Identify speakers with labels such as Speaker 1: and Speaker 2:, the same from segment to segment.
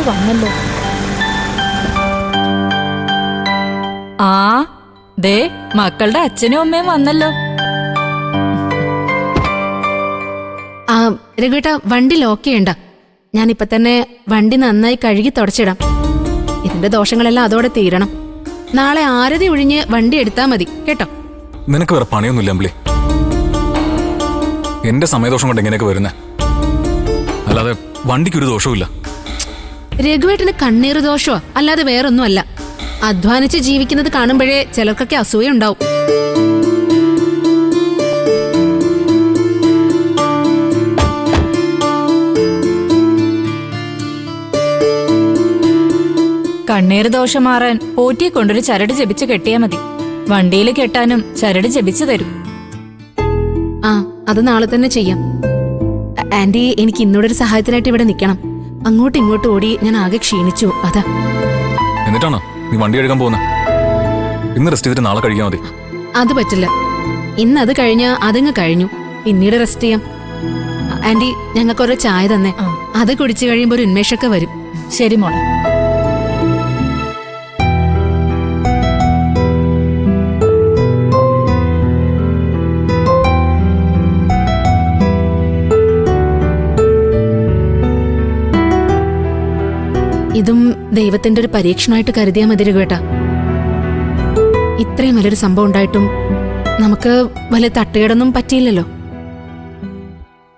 Speaker 1: വന്നല്ലോ. ആ ദേ മക്കളുടെ അച്ഛനും അമ്മയും വന്നല്ലോ.
Speaker 2: ആ രഘുവേട്ടാ, വണ്ടി ലോക്ക് ചെയ്യണ്ട. ഞാനിപ്പൊ തന്നെ വണ്ടി നന്നായി കഴുകി തുടച്ചിടാം. ഇതിന്റെ ദോഷങ്ങളെല്ലാം അതോടെ തീരണം. നാളെ ആരതി ഒഴിഞ്ഞ് വണ്ടി എടുത്താ മതി കേട്ടോ.
Speaker 3: നിനക്ക് വേറെ പണിയൊന്നുമില്ല അമ്പിളി. എന്റെ സമയദോഷം കൊണ്ട് എങ്ങനെയൊക്കെ വരുന്നേ, അല്ലാതെ വണ്ടിക്കൊരു ദോഷവുമില്ല.
Speaker 2: രഘുവേട്ടന് കണ്ണീർ ദോഷമാ, അല്ലാതെ വേറൊന്നുമല്ല. അധ്വാനിച്ച് ജീവിക്കുന്നത് കാണുമ്പോഴേ ചിലർക്കൊക്കെ അസൂയ ഉണ്ടാവും.
Speaker 1: കണ്ണീർ ദോഷം മാറാൻ പോറ്റിയെ കൊണ്ടൊരു ചരട് ജപിച്ച് കെട്ടിയാ മതി. വണ്ടിയിൽ കെട്ടാനും ചരട് ജപിച്ചു തരും.
Speaker 2: ആ, അത് നാളെ തന്നെ ചെയ്യാം. ആന്റി, എനിക്ക് ഇന്നോടെ ഒരു സഹായത്തിനായിട്ട് ഇവിടെ നിൽക്കണം. അങ്ങോട്ടും ഇങ്ങോട്ടും ഓടി ഞാൻ ആകെ ക്ഷീണിച്ചു. അതാ.
Speaker 3: എന്നിട്ടാണോ നീ വണ്ടി കഴുകാൻ പോകുന്നത്? ഇന്ന് റെസ്റ്റ് ചെയ്തിട്ട് നാളെ കഴിക്കാൻ മതി.
Speaker 2: അത് പറ്റില്ല. ഇന്ന് അത് കഴിഞ്ഞാ അതങ്ങ് കഴിഞ്ഞു. പിന്നീട് റെസ്റ്റ് ചെയ്യാം. ആന്റി, ഞങ്ങൾക്കൊരു ചായ തന്നെ. അത് കുടിച്ചു കഴിയുമ്പോ ഒരു ഉന്മേഷമൊക്കെ വരും.
Speaker 1: ശരി മോളെ.
Speaker 2: ഇതും ദൈവത്തിന്റെ ഒരു പരീക്ഷണമായിട്ട് കരുതിയാ മതി രഘുവേട്ടാ. ഇത്രയും വലിയൊരു സംഭവം ഉണ്ടായിട്ടും നമുക്ക് വലിയ തട്ടുകേടൊന്നും പറ്റിയില്ലല്ലോ.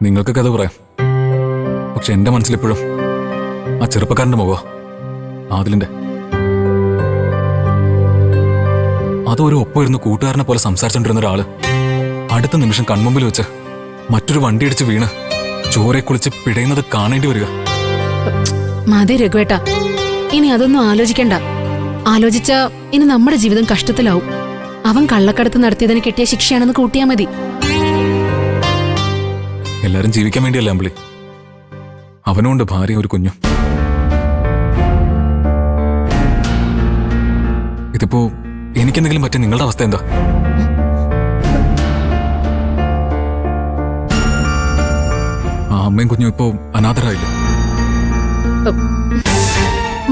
Speaker 3: നിങ്ങൾക്ക് കഥ പറയാം, പക്ഷെ എന്റെ മനസ്സിലെപ്പോഴും ആ ചെറുപ്പക്കാരന്റെ മുഖ ആദിലിന്റെ. അതൊരു ഒപ്പം ഇരുന്ന് കൂട്ടുകാരനെ പോലെ സംസാരിച്ചോണ്ടിരുന്ന ഒരാള് അടുത്ത നിമിഷം കൺമുമ്പിൽ വെച്ച് മറ്റൊരു വണ്ടി അടിച്ച് വീണ് ചോരെ കുളിച്ച് പിടയുന്നത് കാണേണ്ടി വരിക.
Speaker 2: മതി രഘുവേട്ടാ, ഇനി അതൊന്നും ആലോചിക്കണ്ട. ആലോചിച്ച ഇനി നമ്മുടെ ജീവിതം കഷ്ടത്തിലാവും. അവൻ കള്ളക്കടത്ത് നടത്തിയതിന് കിട്ടിയ ശിക്ഷയാണെന്ന് കൂട്ടിയാ മതി.
Speaker 3: എല്ലാരും ജീവിക്കാൻ വേണ്ടിയല്ല അമ്പിളി. അവനുണ്ട് ഭാര്യ, ഒരു കുഞ്ഞും. ഇതിപ്പോ എനിക്കെന്തെങ്കിലും പറ്റിയ നിങ്ങളുടെ അവസ്ഥ എന്താ? ആ അമ്മയും കുഞ്ഞും ഇപ്പോ അനാഥരായില്ല.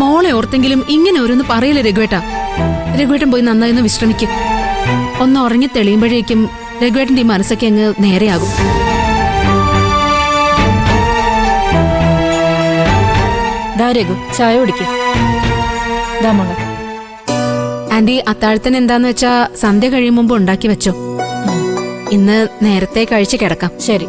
Speaker 2: മോളെ ഓർത്തെങ്കിലും ഇങ്ങനെ ഓരോന്ന് പറയില്ല രഘുവേട്ടാ. രഘുവേട്ടൻ പോയി നന്നായി ഒന്ന് വിശ്രമിക്കും. ഒന്ന് ഉറങ്ങി തെളിയുമ്പോഴേക്കും രഘുവേട്ടന്റെ ഈ മനസ്സൊക്കെ അങ്ങ് നേരെയാകും.
Speaker 1: ദാ രഘു, ചായ കുടിക്കും.
Speaker 2: ആന്റി, അത്താഴത്തിന് എന്താന്ന് വെച്ചാ സന്ധ്യ കഴിയും മുമ്പ് ഉണ്ടാക്കി വെച്ചോ. ഇന്ന് നേരത്തെ കഴിച്ച് കിടക്കാം.
Speaker 1: ശരി.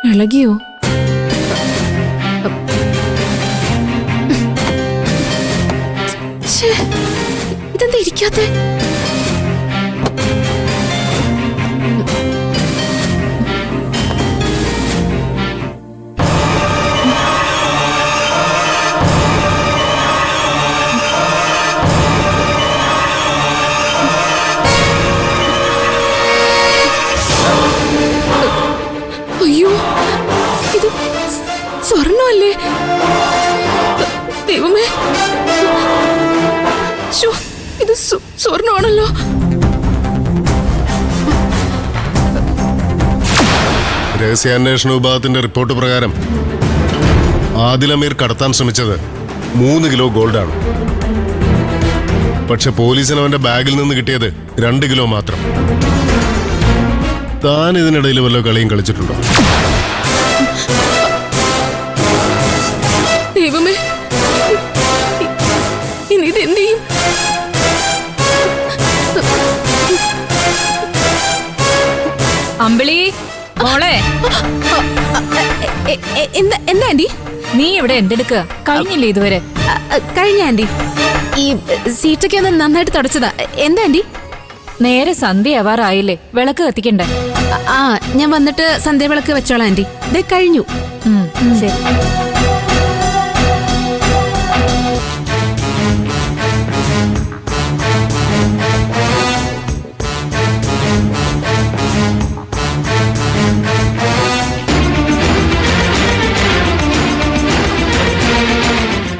Speaker 2: ഇളകിയോ? ഇതെന്താ ഇരിക്കാത്തെ? അയ്യോ, ഇത് സ്വർണ്ണമല്ലേ? ദൈവമേ, ഇത് സ്വർണ്ണമാണല്ലോ.
Speaker 4: രഹസ്യാന്വേഷണ വിഭാഗത്തിന്റെ റിപ്പോർട്ട് പ്രകാരം ആദിൽ അമീർ കടത്താൻ ശ്രമിച്ചത് 3 കിലോ ഗോൾഡാണ്. പക്ഷെ പോലീസിന് അവന്റെ ബാഗിൽ നിന്ന് കിട്ടിയത് 2 കിലോ മാത്രം. താൻ ഇതിനിടയിൽ വല്ല കളിയും കളിച്ചിട്ടുണ്ടോ?
Speaker 2: ദൈവമേ, ഇനി ഇതെന്ത് ചെയ്യും?
Speaker 1: അമ്പിളി മോളെ,
Speaker 2: എന്താ ആന്റി?
Speaker 1: നീ ഇവിടെ എന്തെടുക്കുക? കഴിഞ്ഞില്ലേ ഇതുവരെ?
Speaker 2: കഴിഞ്ഞ ആന്റി, ഈ സീറ്റൊക്കെ ഒന്ന് നന്നായിട്ട് തുടച്ചതാ. എന്താ ആന്റി?
Speaker 1: നേരെ സന്ധ്യയാവാറായില്ലേ, വിളക്ക് കത്തിക്കണ്ടേ?
Speaker 2: ആ, ഞാൻ വന്നിട്ട് സന്ധ്യവിളക്ക് വെച്ചോളാം ആന്റി. ദേ കഴിഞ്ഞു.
Speaker 1: ശരി.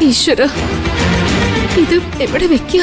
Speaker 2: ഈശ്വര, ഇത് എവിടെ വെക്കുക?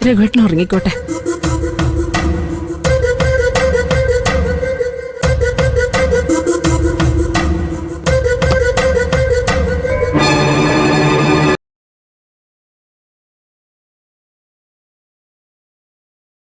Speaker 2: രഘുവേട്ടൻ ഉറങ്ങിക്കോട്ടെ.